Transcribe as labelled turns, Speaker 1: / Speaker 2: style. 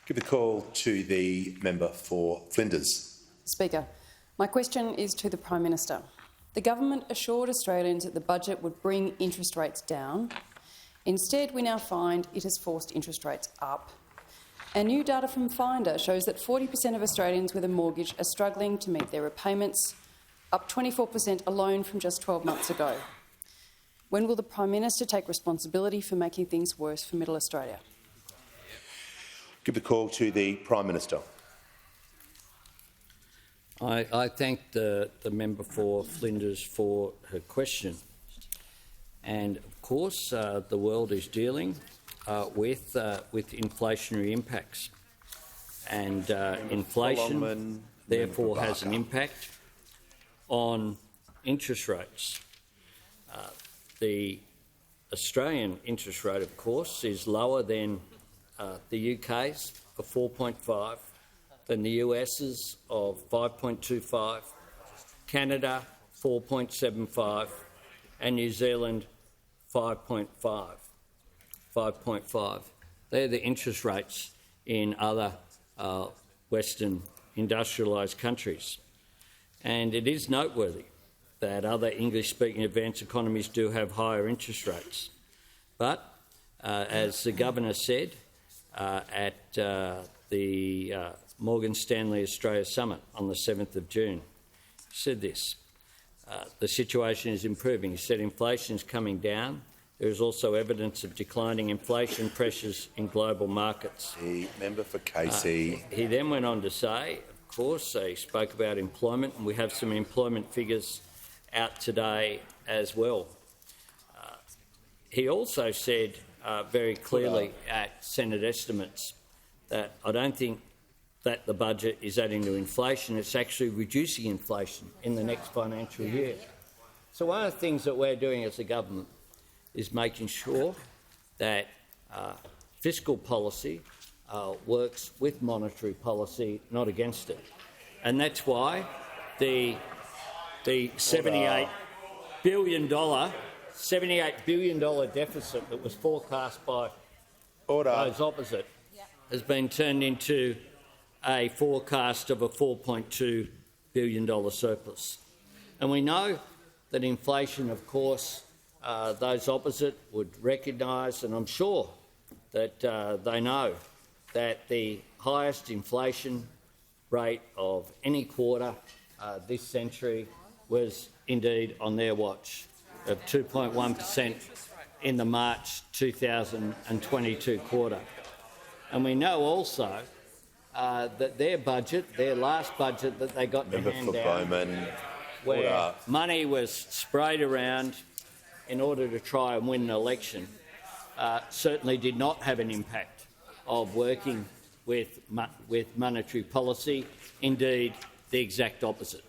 Speaker 1: Give the call to the member for Flinders.
Speaker 2: Speaker, my question is to the Prime Minister. The government assured Australians that the budget would bring interest rates down. Instead, we now find it has forced interest rates up. And new data from Finder shows that 40% of Australians with a mortgage are struggling to meet their repayments, up 24% alone from just 12 months ago. When will the Prime Minister take responsibility for making things worse for Middle Australia?
Speaker 1: Give the call to the Prime Minister.
Speaker 3: I thank the member for Flinders for her question. And of course, the world is dealing with inflationary impacts, and inflation therefore has an impact on interest rates. The Australian interest rate, of course, is lower than the UK's of 4.5, than the US's of 5.25, Canada 4.75, and New Zealand 5.5. They're the interest rates in other Western industrialised countries. And it is noteworthy that other English-speaking advanced economies do have higher interest rates. But, as the Governor said at the Morgan Stanley Australia Summit on the 7th of June, he said this: the situation is improving. He said inflation is coming down. There is also evidence of declining inflation pressures in global markets.
Speaker 1: The member for Casey.
Speaker 3: He then went on to say, of course, he spoke about employment, and we have some employment figures out today as well. He also said very clearly at Senate estimates that I don't think that the budget is adding to inflation, it's actually reducing inflation in the next financial year. So one of the things that we're doing as a government is making sure that fiscal policy works with monetary policy, not against it. And that's why the $78 billion deficit that was forecast by those opposite has been turned into a forecast of a $4.2 billion surplus. And we know that inflation, of course, those opposite would recognise, and I'm sure that they know, that the highest inflation rate of any quarter this century was indeed on their watch, of 2.1% in the March 2022 quarter. And we know also that their budget, their last budget that they got to hand down, where money was sprayed around in order to try and win an election, certainly did not have an impact of working with monetary policy. Indeed, the exact opposite.